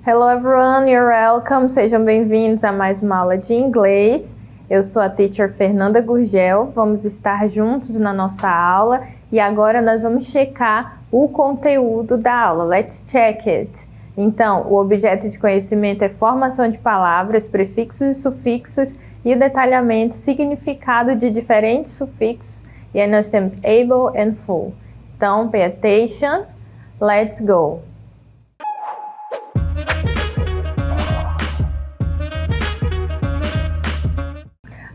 Hello everyone, you're welcome. Sejam bem-vindos a mais uma aula de inglês. Eu sou a teacher Fernanda Gurgel. Vamos estar juntos na nossa aula e agora nós vamos checar o conteúdo da aula. Let's check it. Então, o objeto de conhecimento é formação de palavras, prefixos e sufixos e o detalhamento, significado de diferentes sufixos. E aí nós temos able and full. Então, pay attention. Let's go.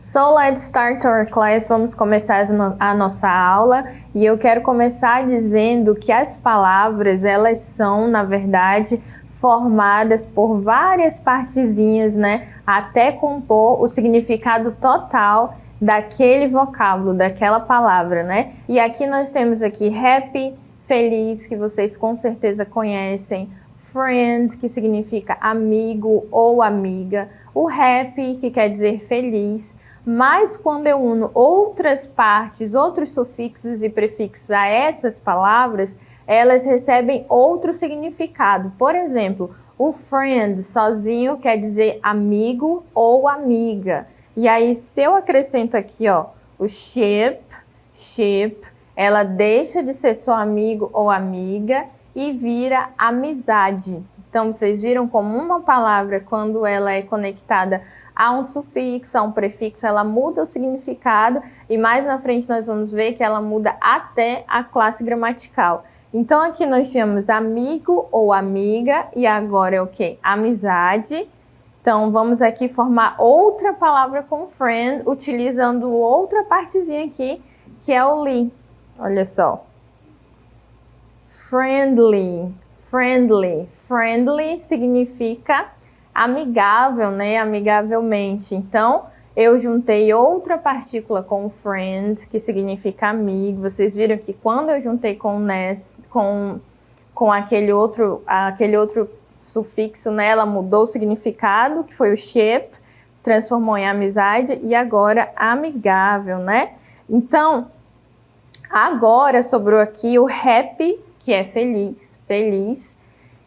So let's start our class. Vamos começar a nossa aula e eu quero começar dizendo que as palavras, elas são, na verdade, formadas por várias partezinhas, né? Até compor o significado total daquele vocábulo, daquela palavra, né? E aqui nós temos aqui happy, feliz, que vocês com certeza conhecem, friend, que significa amigo ou amiga, o happy, que quer dizer feliz. Mas quando eu uno outras partes, outros sufixos e prefixos a essas palavras, elas recebem outro significado. Por exemplo, o friend sozinho quer dizer amigo ou amiga. E aí, se eu acrescento aqui, ó, o ship, ela deixa de ser só amigo ou amiga e vira amizade. Então, vocês viram como uma palavra, quando ela é conectada a um sufixo, a um prefixo, ela muda o significado e mais na frente nós vamos ver que ela muda até a classe gramatical. Então aqui nós tínhamos amigo ou amiga e agora é o quê? Amizade. Então vamos aqui formar outra palavra com friend, utilizando outra partezinha aqui, que é o ly. Olha só. Friendly. Friendly significa amigável, né? Amigavelmente. Então, eu juntei outra partícula com friend, que significa amigo. Vocês viram que quando eu juntei com ness, com aquele outro sufixo, né? Ela mudou o significado, que foi o ship, transformou em amizade e agora amigável, né? Então, agora sobrou aqui o happy, que é feliz,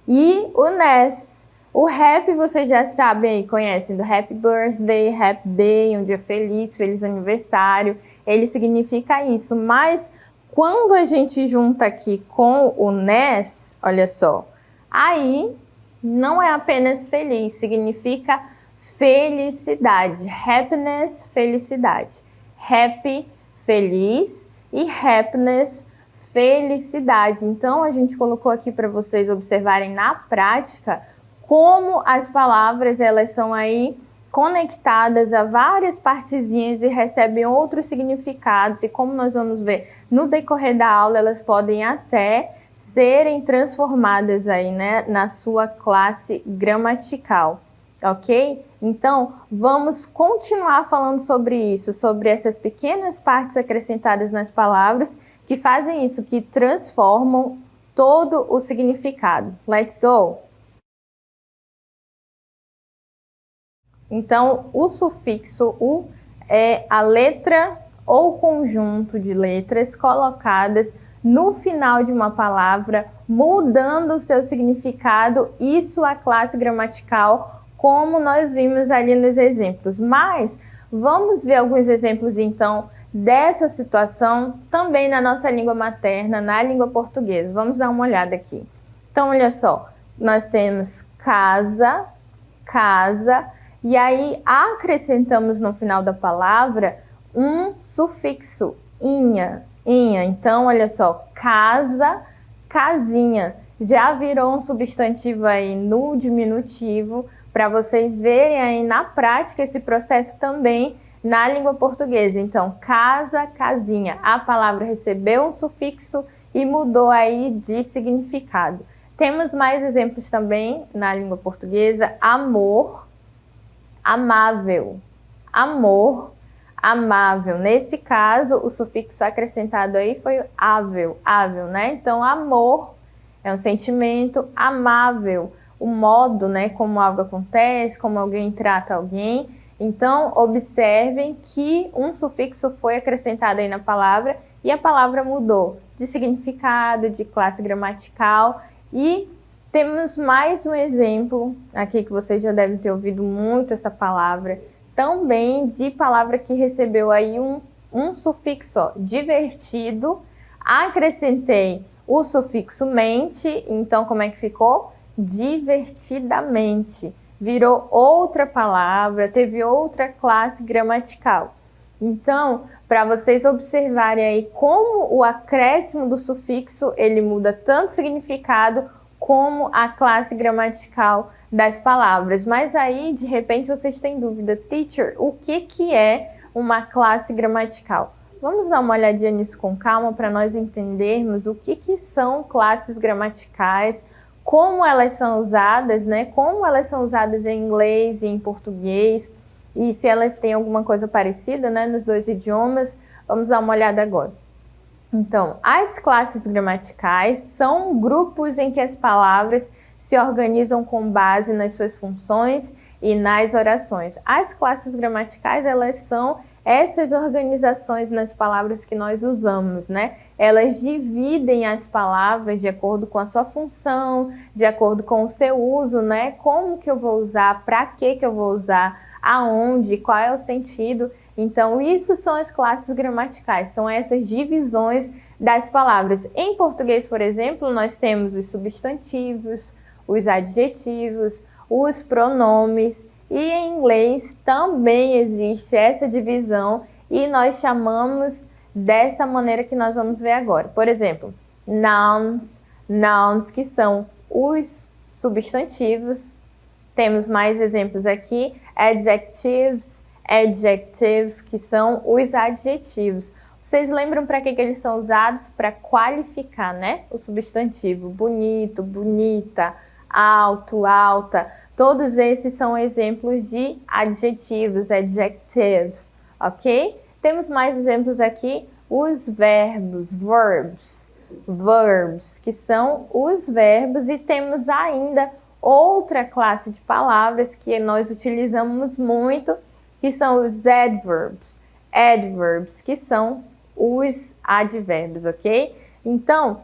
e o ness. O happy vocês já sabem aí, conhecem, do happy birthday, happy day, um dia feliz, feliz aniversário. Ele significa isso, mas quando a gente junta aqui com o ness, olha só, aí não é apenas feliz, significa felicidade. Happiness, felicidade. Happy, feliz, e happiness, felicidade. Então a gente colocou aqui para vocês observarem na prática como as palavras, elas são aí conectadas a várias partezinhas e recebem outros significados. E como nós vamos ver no decorrer da aula, elas podem até serem transformadas aí, né, na sua classe gramatical, ok? Então, vamos continuar falando sobre isso, sobre essas pequenas partes acrescentadas nas palavras que fazem isso, que transformam todo o significado. Let's go! Então, o sufixo U é a letra ou conjunto de letras colocadas no final de uma palavra, mudando o seu significado e sua classe gramatical, como nós vimos ali nos exemplos. Mas vamos ver alguns exemplos, então, dessa situação também na nossa língua materna, na língua portuguesa. Vamos dar uma olhada aqui. Então, olha só, nós temos casa, e aí acrescentamos no final da palavra um sufixo, inha. Então, olha só, casa, casinha. Já virou um substantivo aí no diminutivo, para vocês verem aí na prática esse processo também na língua portuguesa. Então, casa, casinha. A palavra recebeu um sufixo e mudou aí de significado. Temos mais exemplos também na língua portuguesa. Amor, amável. Amor, amável. Nesse caso, o sufixo acrescentado aí foi ável, né? Então, amor é um sentimento, amável, o modo, né, como algo acontece, como alguém trata alguém. Então, observem que um sufixo foi acrescentado aí na palavra e a palavra mudou de significado, de classe gramatical e Temos mais um exemplo aqui que vocês já devem ter ouvido muito essa palavra, também de palavra que recebeu aí um sufixo, ó, divertido. Acrescentei o sufixo mente, então como é que ficou? Divertidamente. Virou outra palavra, teve outra classe gramatical. Então, para vocês observarem aí como o acréscimo do sufixo, ele muda tanto o significado como a classe gramatical das palavras. Mas aí, de repente, vocês têm dúvida, teacher, o que é uma classe gramatical? Vamos dar uma olhadinha nisso com calma para nós entendermos o que são classes gramaticais, como elas são usadas, né? Como elas são usadas em inglês e em português, e se elas têm alguma coisa parecida, né, nos dois idiomas. Vamos dar uma olhada agora. Então, as classes gramaticais são grupos em que as palavras se organizam com base nas suas funções e nas orações. As classes gramaticais, elas são essas organizações nas palavras que nós usamos, né? Elas dividem as palavras de acordo com a sua função, de acordo com o seu uso, né? Como que eu vou usar, para que eu vou usar, aonde, qual é o sentido. Então, isso são as classes gramaticais, são essas divisões das palavras. Em português, por exemplo, nós temos os substantivos, os adjetivos, os pronomes, e em inglês também existe essa divisão e nós chamamos dessa maneira que nós vamos ver agora. Por exemplo, nouns, que são os substantivos. Temos mais exemplos aqui, adjectives, que são os adjetivos. Vocês lembram para que eles são usados? Para qualificar, né? O substantivo, bonito, bonita, alto, alta. Todos esses são exemplos de adjetivos, adjectives, ok? Temos mais exemplos aqui, os verbos, verbs, que são os verbos, e temos ainda outra classe de palavras que nós utilizamos muito, que são os adverbs, que são os advérbios, ok? Então,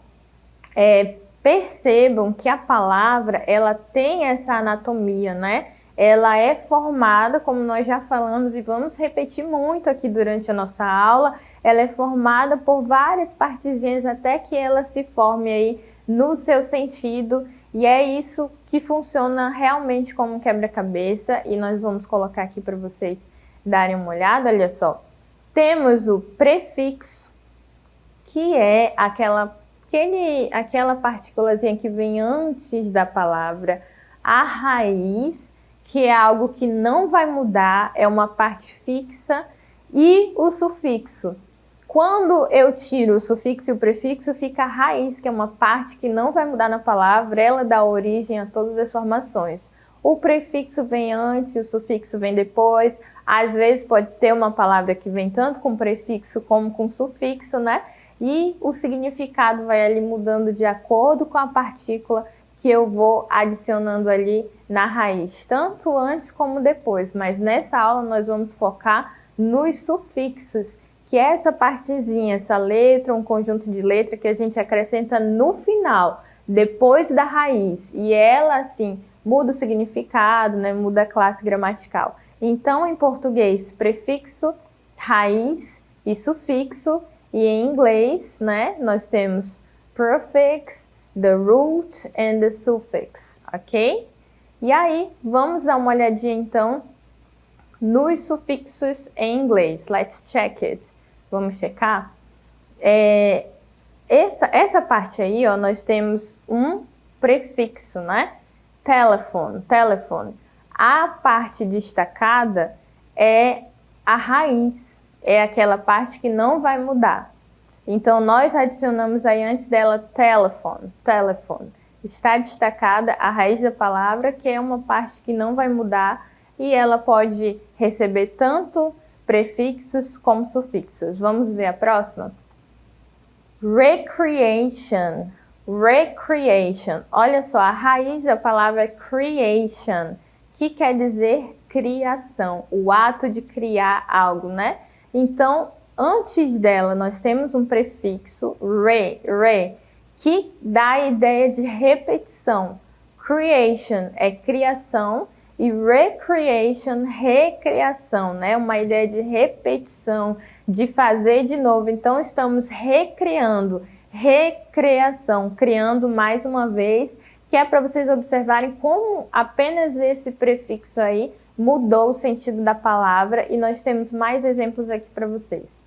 percebam que a palavra, ela tem essa anatomia, né? Ela é formada, como nós já falamos e vamos repetir muito aqui durante a nossa aula, ela é formada por várias partezinhas até que ela se forme aí no seu sentido, e é isso que funciona realmente como um quebra-cabeça, e nós vamos colocar aqui para vocês darem uma olhada, olha só. Temos o prefixo, que é aquela partículazinha que vem antes da palavra, a raiz, que é algo que não vai mudar, é uma parte fixa, e o sufixo. Quando eu tiro o sufixo e o prefixo, fica a raiz, que é uma parte que não vai mudar na palavra, ela dá origem a todas as formações. O prefixo vem antes, o sufixo vem depois, às vezes pode ter uma palavra que vem tanto com prefixo como com sufixo, né? E o significado vai ali mudando de acordo com a partícula que eu vou adicionando ali na raiz, tanto antes como depois. Mas nessa aula nós vamos focar nos sufixos, que é essa partezinha, essa letra, um conjunto de letra que a gente acrescenta no final, depois da raiz. E ela, assim, muda o significado, né? Muda a classe gramatical. Então, em português, prefixo, raiz e sufixo. E em inglês, né, nós temos prefix, the root and the suffix, ok? E aí, vamos dar uma olhadinha então nos sufixos em inglês. Let's check it. Vamos checar? Essa parte aí, ó, nós temos um prefixo, né? Telephone. A parte destacada é a raiz. É aquela parte que não vai mudar. Então, nós adicionamos aí antes dela telephone. Está destacada a raiz da palavra, que é uma parte que não vai mudar, e ela pode receber tanto prefixos como sufixos. Vamos ver a próxima? Recreation. Olha só, a raiz da palavra é creation, que quer dizer criação, o ato de criar algo, né? Então, antes dela, nós temos um prefixo, re, que dá a ideia de repetição. Creation é criação e recreation, recriação, né? Uma ideia de repetição, de fazer de novo. Então, estamos recriando, recreação, criando mais uma vez, que é para vocês observarem como apenas esse prefixo aí mudou o sentido da palavra, e nós temos mais exemplos aqui para vocês.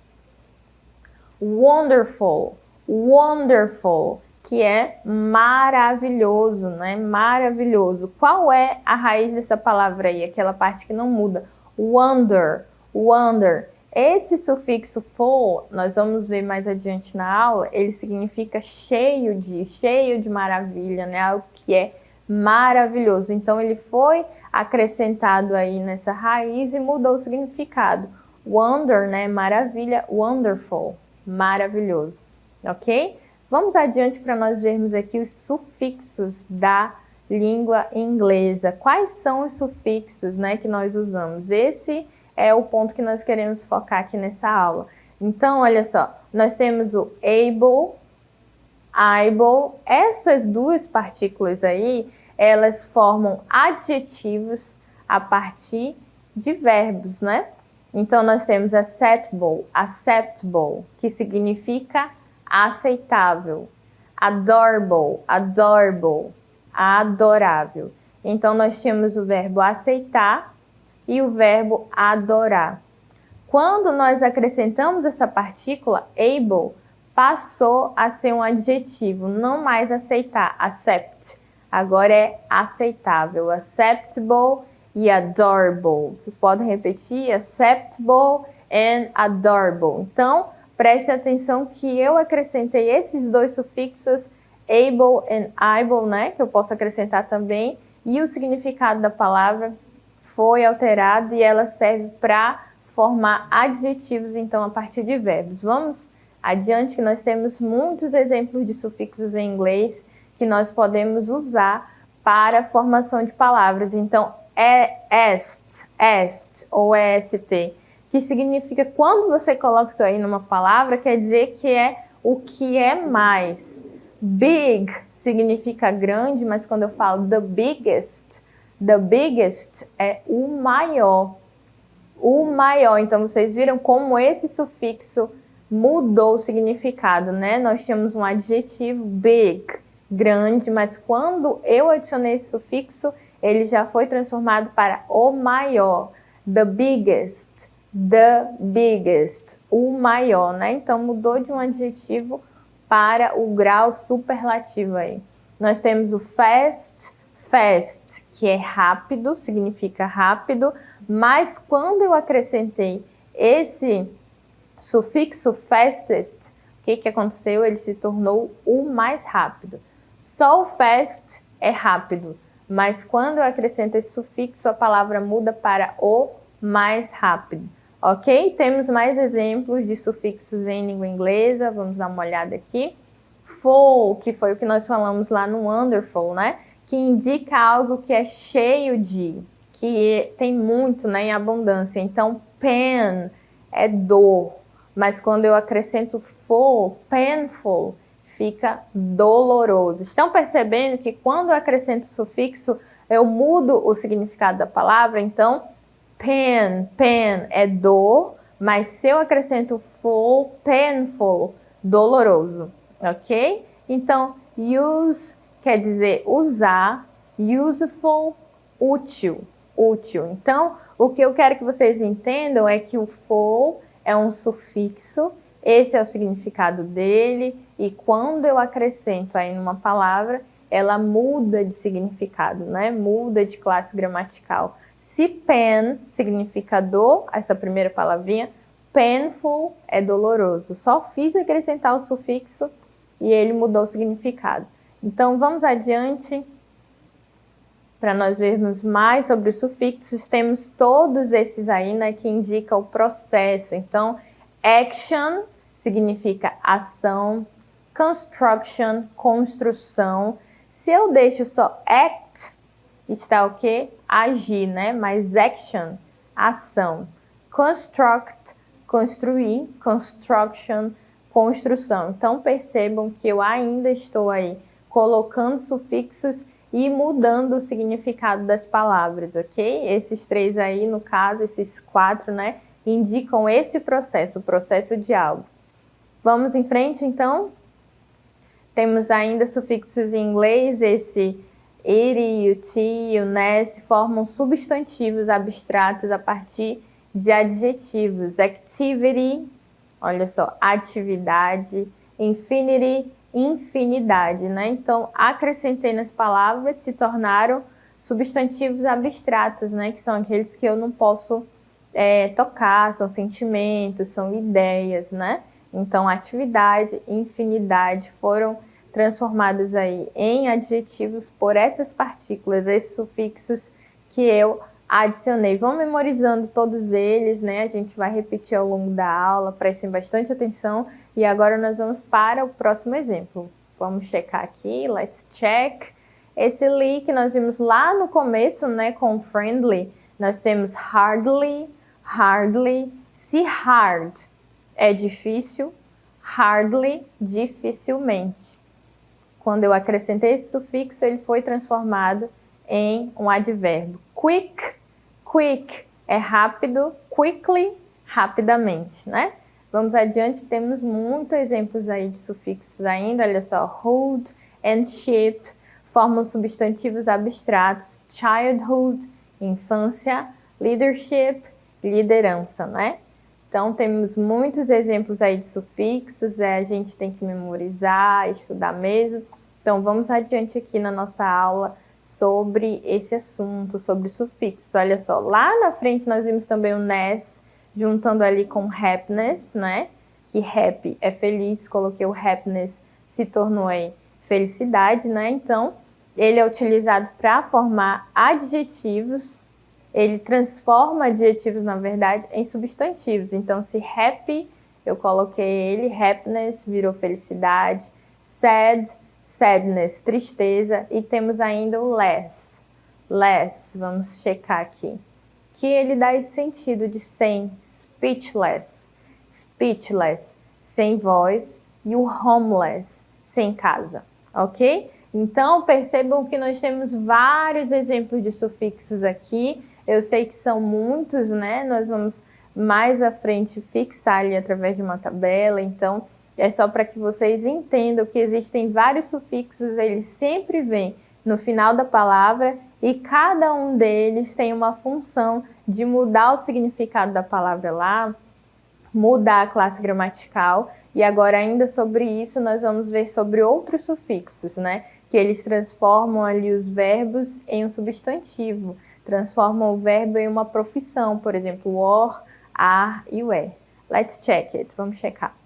Wonderful, wonderful, que é maravilhoso, né? Maravilhoso. Qual é a raiz dessa palavra aí? Aquela parte que não muda. Wonder, wonder. Esse sufixo full, nós vamos ver mais adiante na aula, ele significa cheio de maravilha, né? Algo que é maravilhoso. Então, ele foi acrescentado aí nessa raiz e mudou o significado. Wonder, né? Maravilha. Wonderful, maravilhoso. Ok? Vamos adiante para nós vermos aqui os sufixos da língua inglesa. Quais são os sufixos, né, que nós usamos? Esse é o ponto que nós queremos focar aqui nessa aula. Então, olha só, nós temos o able, able. Essas duas partículas aí, elas formam adjetivos a partir de verbos, né? Então, nós temos acceptable, acceptable, que significa aceitável. Adorable, adorable, adorável. Então, nós temos o verbo aceitar e o verbo adorar. Quando nós acrescentamos essa partícula, able, passou a ser um adjetivo, não mais aceitar, accept. Agora é aceitável, acceptable e adorable. Vocês podem repetir, acceptable and adorable. Então, preste atenção que eu acrescentei esses dois sufixos, able and able, né? Que eu posso acrescentar também. E o significado da palavra foi alterado e ela serve para formar adjetivos, então, a partir de verbos. Vamos adiante, que nós temos muitos exemplos de sufixos em inglês que nós podemos usar para a formação de palavras. Então, est ou est, que significa, quando você coloca isso aí numa palavra, quer dizer que é o que é mais. Big significa grande, mas quando eu falo the biggest é o maior. O maior. Então, vocês viram como esse sufixo mudou o significado, né? Nós tínhamos um adjetivo big, grande, mas quando eu adicionei esse sufixo, ele já foi transformado para o maior. The biggest, o maior, né? Então, mudou de um adjetivo para o grau superlativo aí. Nós temos o fast, que é rápido, significa rápido, mas quando eu acrescentei esse sufixo fastest, o que aconteceu? Ele se tornou o mais rápido. Só o fast é rápido, mas quando eu acrescento esse sufixo, a palavra muda para o mais rápido. Ok? Temos mais exemplos de sufixos em língua inglesa. Vamos dar uma olhada aqui. Full, que foi o que nós falamos lá no wonderful, né? Que indica algo que é cheio de, que tem muito, né, em abundância. Então, pain é dor, mas quando eu acrescento full, painful, fica doloroso. Estão percebendo que quando eu acrescento sufixo, eu mudo o significado da palavra? Então, pain é dor, mas se eu acrescento full, painful, doloroso, ok? Então, use quer dizer usar, useful, útil. Então, o que eu quero que vocês entendam é que o full é um sufixo, esse é o significado dele, e quando eu acrescento aí numa palavra, ela muda de significado, né? Muda de classe gramatical. Se pain significa dor, essa primeira palavrinha, painful é doloroso. Só fiz acrescentar o sufixo e ele mudou o significado. Então, vamos adiante para nós vermos mais sobre os sufixos. Temos todos esses aí, né, que indicam o processo. Então, action significa ação, construction, construção. Se eu deixo só act, está o quê? Agir, né? Mas action, ação. Construct, construir, construction, construção. Então, percebam que eu ainda estou aí colocando sufixos e mudando o significado das palavras, ok? Esses 3 aí, no caso, esses 4, né, indicam esse processo, o processo de algo. Vamos em frente, então? Temos ainda sufixos em inglês, esse it, o t, o ness, formam substantivos abstratos a partir de adjetivos. Activity, olha só, atividade, infinity, infinidade, né? Então, acrescentei nas palavras, se tornaram substantivos abstratos, né? Que são aqueles que eu não posso tocar, são sentimentos, são ideias, né? Então, atividade e infinidade foram transformadas aí em adjetivos por essas partículas, esses sufixos que eu adicionei. Vão memorizando todos eles, né? A gente vai repetir ao longo da aula, prestem bastante atenção. E agora nós vamos para o próximo exemplo. Vamos checar aqui, let's check. Esse li que nós vimos lá no começo, né, com friendly, nós temos hardly, hardly. Se hard é difícil, hardly, dificilmente. Quando eu acrescentei esse sufixo, ele foi transformado em um advérbio. Quick, quick é rápido, quickly, rapidamente, né? Vamos adiante, temos muitos exemplos aí de sufixos ainda. Olha só, hood and ship formam substantivos abstratos. Childhood, infância, leadership, liderança, né? Então, temos muitos exemplos aí de sufixos, a gente tem que memorizar, estudar mesmo. Então, vamos adiante aqui na nossa aula sobre esse assunto, sobre sufixos. Olha só, lá na frente nós vimos também o ness, juntando ali com happiness, né? Que happy é feliz, coloquei o happiness, se tornou aí felicidade, né? Então, ele é utilizado para formar adjetivos. Ele transforma adjetivos, na verdade, em substantivos. Então, se happy, eu coloquei ele, happiness virou felicidade, sad, sadness, tristeza, e temos ainda o less. Less, vamos checar aqui, que ele dá esse sentido de sem, speechless, speechless, sem voz, e o homeless, sem casa, ok? Então, percebam que nós temos vários exemplos de sufixos aqui. Eu sei que são muitos, né? Nós vamos mais à frente fixar ali através de uma tabela. Então, é só para que vocês entendam que existem vários sufixos, eles sempre vêm no final da palavra e cada um deles tem uma função de mudar o significado da palavra lá, mudar a classe gramatical. E agora, ainda sobre isso, nós vamos ver sobre outros sufixos, né? Que eles transformam ali os verbos em um substantivo. Transformam o verbo em uma profissão, por exemplo, or, are e were. Let's check it. Vamos checar.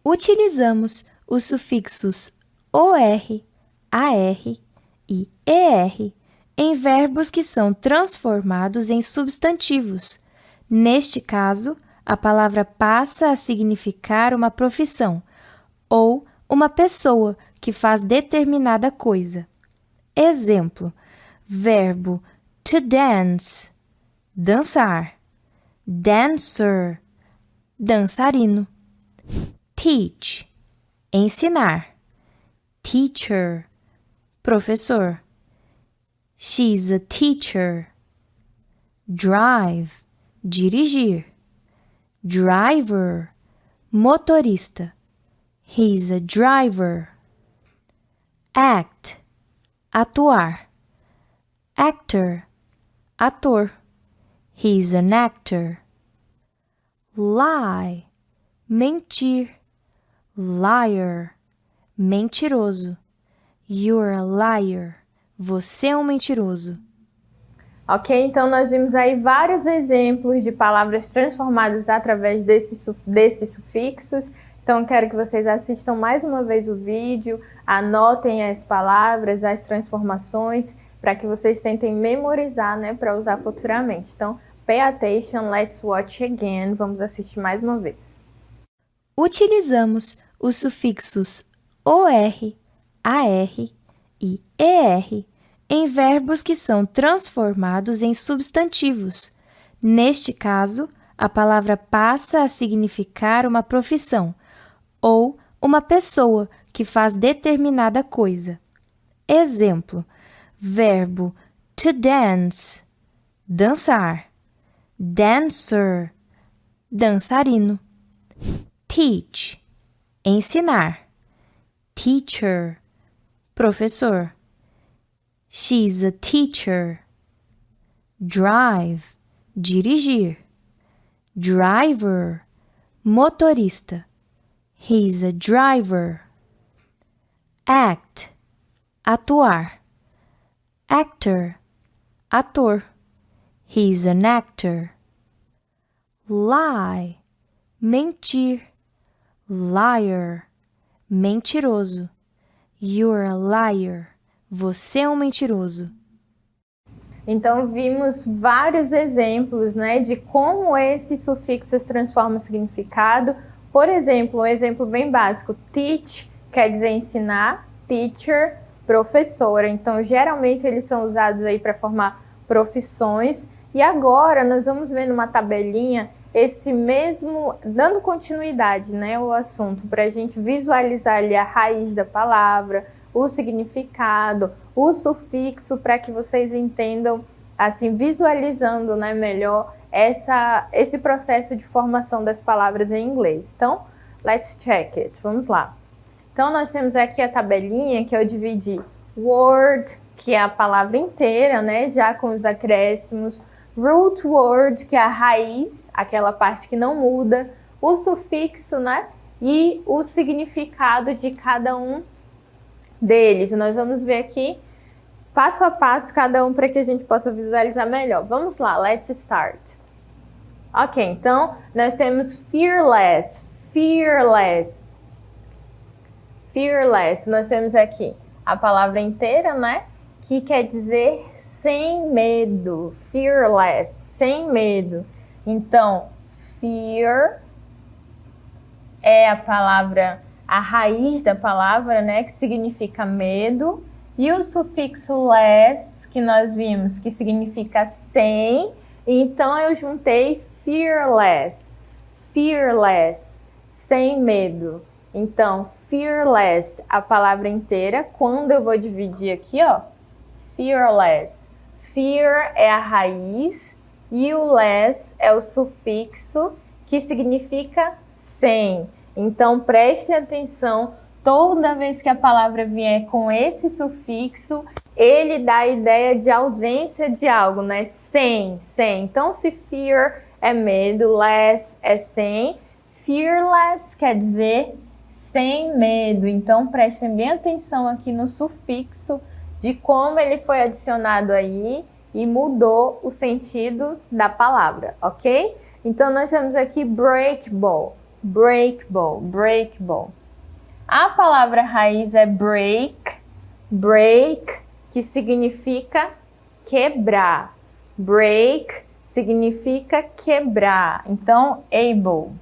Utilizamos os sufixos OR, AR e ER em verbos que são transformados em substantivos. Neste caso, a palavra passa a significar uma profissão ou uma pessoa que faz determinada coisa. Exemplo, verbo to dance, dançar. Dancer, dançarino. Teach, ensinar. Teacher, professor. She's a teacher. Drive, dirigir. Driver, motorista. He's a driver. Act, atuar. Actor, ator. He's an actor. Lie, mentir. Liar, mentiroso. You're a liar. Você é um mentiroso. Ok, então nós vimos aí vários exemplos de palavras transformadas através desses sufixos. Então, quero que vocês assistam mais uma vez o vídeo, anotem as palavras, as transformações, para que vocês tentem memorizar, né, para usar futuramente. Então, pay attention, let's watch again. Vamos assistir mais uma vez. Utilizamos os sufixos OR, AR e ER em verbos que são transformados em substantivos. Neste caso, a palavra passa a significar uma profissão ou uma pessoa que faz determinada coisa. Exemplo, Verbo to dance, dançar. Dancer, dançarino. Teach, ensinar. Teacher, professor. She's a teacher. Drive, dirigir. Driver, motorista. He's a driver. Act, atuar. Actor, ator. He's an actor. Lie, mentir. Liar, mentiroso. You're a liar. Você é um mentiroso. Então, vimos vários exemplos, né, de como esses sufixos transformam o significado. Por exemplo, um exemplo bem básico, teach quer dizer ensinar, teacher, professora. Então, geralmente eles são usados aí para formar profissões. E agora nós vamos ver numa tabelinha esse mesmo, dando continuidade, né, ao assunto, para a gente visualizar ali a raiz da palavra, o significado, o sufixo, para que vocês entendam, assim, visualizando, né, melhor esse processo de formação das palavras em inglês. Então, let's check it. Vamos lá. Então, nós temos aqui a tabelinha que eu dividi word, que é a palavra inteira, né, já com os acréscimos, root word, que é a raiz, aquela parte que não muda, o sufixo, né, e o significado de cada um deles. Nós vamos ver aqui, passo a passo, cada um para que a gente possa visualizar melhor. Vamos lá, let's start. Ok, então, nós temos fearless, fearless, fearless. Nós temos aqui a palavra inteira, né, que quer dizer sem medo, fearless, sem medo. Então, fear é a palavra, a raiz da palavra, né, que significa medo, e o sufixo less, que nós vimos, que significa sem, então eu juntei fearless, fearless, sem medo. Então, fearless, a palavra inteira, quando eu vou dividir aqui, ó, fearless. Fear é a raiz e o less é o sufixo que significa sem. Então, preste atenção, toda vez que a palavra vier com esse sufixo, ele dá a ideia de ausência de algo, né? Sem, sem. Então, se fear é medo, less é sem, fearless quer dizer sem medo. Então, prestem bem atenção aqui no sufixo, de como ele foi adicionado aí e mudou o sentido da palavra, ok? Então, nós temos aqui breakable, breakable, breakable. A palavra raiz é break, break, que significa quebrar. Break significa quebrar. Então, able,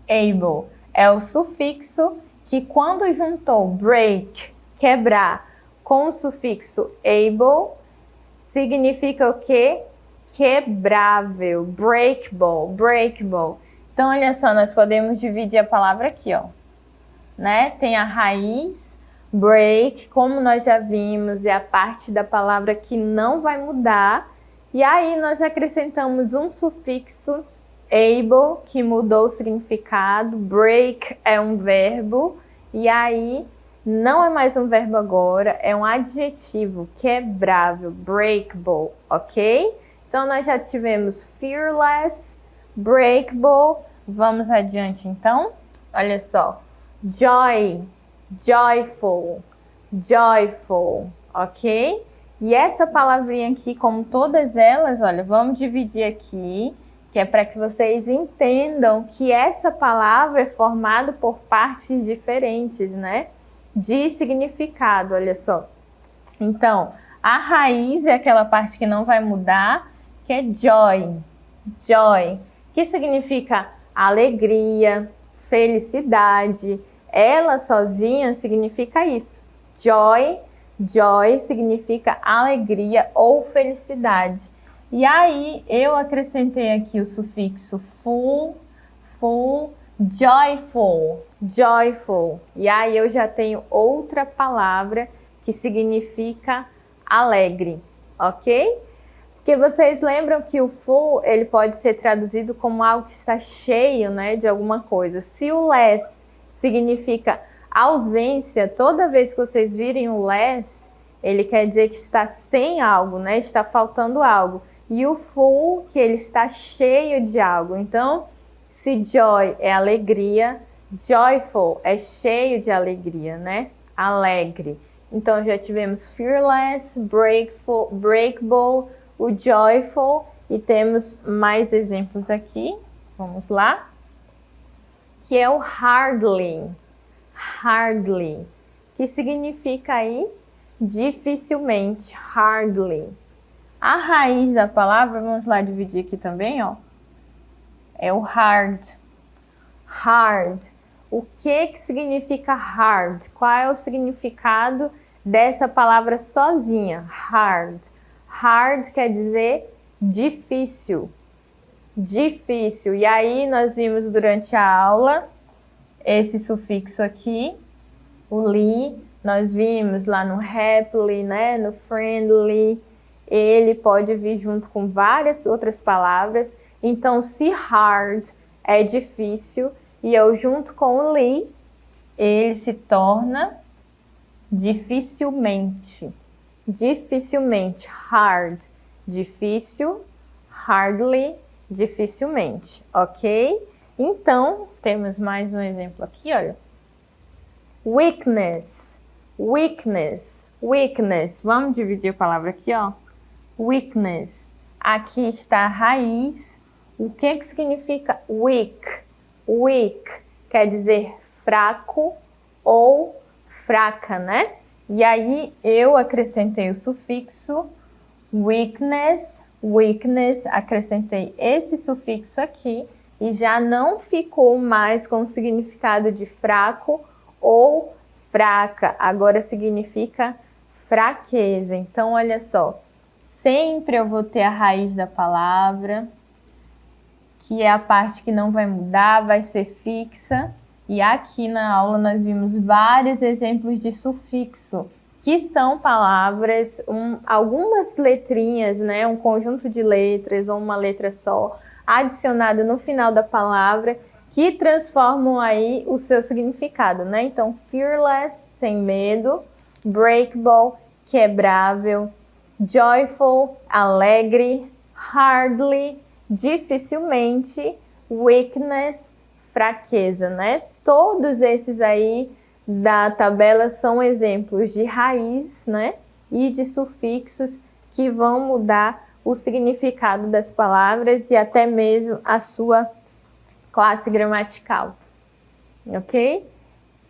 able é o sufixo que, quando juntou break, quebrar, com o sufixo able, significa o quê? Quebrável, breakable, breakable. Então, olha só, nós podemos dividir a palavra aqui, ó, né? Tem a raiz, break, como nós já vimos, é a parte da palavra que não vai mudar. E aí, nós acrescentamos um sufixo, able, que mudou o significado. Break é um verbo, e aí não é mais um verbo agora, é um adjetivo, quebrável, breakable, ok? Então, nós já tivemos fearless, breakable. Vamos adiante, então. Olha só. Joy, joyful, joyful, ok? E essa palavrinha aqui, como todas elas, olha, vamos dividir aqui, que é para que vocês entendam que essa palavra é formada por partes diferentes, né? De significado, olha só. Então, a raiz é aquela parte que não vai mudar, que é joy, joy, que significa alegria, felicidade. Ela sozinha significa isso. Joy, joy significa alegria ou felicidade. E aí, eu acrescentei aqui o sufixo full, full, joyful, joyful. E aí eu já tenho outra palavra que significa alegre, ok? Porque vocês lembram que o full, ele pode ser traduzido como algo que está cheio, né, de alguma coisa. Se o less significa ausência, toda vez que vocês virem o less, ele quer dizer que está sem algo, né, está faltando algo. E o full, que ele está cheio de algo. Então, se joy é alegria, joyful é cheio de alegria, né, alegre. Então, já tivemos fearless, breakable, o joyful, e temos mais exemplos aqui, vamos lá, que é o hardly, que significa aí dificilmente, hardly. A raiz da palavra, vamos lá dividir aqui também, ó, é o hard. O que significa hard? Qual é o significado dessa palavra sozinha? Hard quer dizer difícil. E aí nós vimos durante a aula esse sufixo aqui, o ly, nós vimos lá no happily, né, no friendly, ele pode vir junto com várias outras palavras. Então, se hard é difícil e eu junto com o ly, ele se torna dificilmente. Hard, difícil, hardly, dificilmente, ok? Então, temos mais um exemplo aqui, olha. Weakness. Vamos dividir a palavra aqui, ó. Weakness. Aqui está a raiz. O que significa weak? Weak quer dizer fraco ou fraca, né? E aí eu acrescentei o sufixo weakness, acrescentei esse sufixo aqui e já não ficou mais com o significado de fraco ou fraca, agora significa fraqueza. Então, olha só, sempre eu vou ter a raiz da palavra, que é a parte que não vai mudar, vai ser fixa. E aqui na aula nós vimos vários exemplos de sufixo, que são palavras, algumas letrinhas, né, um conjunto de letras ou uma letra só, adicionada no final da palavra, que transformam aí o seu significado, né? Então, fearless, sem medo, breakable, quebrável, joyful, alegre, hardly, dificilmente, weakness, fraqueza, né? Todos esses aí da tabela são exemplos de raiz, né? E de sufixos que vão mudar o significado das palavras e até mesmo a sua classe gramatical, ok?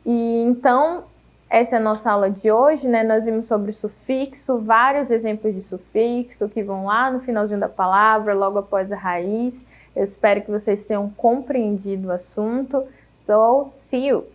E então, essa é a nossa aula de hoje, né? Nós vimos sobre sufixo, vários exemplos de sufixo que vão lá no finalzinho da palavra, logo após a raiz. Eu espero que vocês tenham compreendido o assunto. So, see you!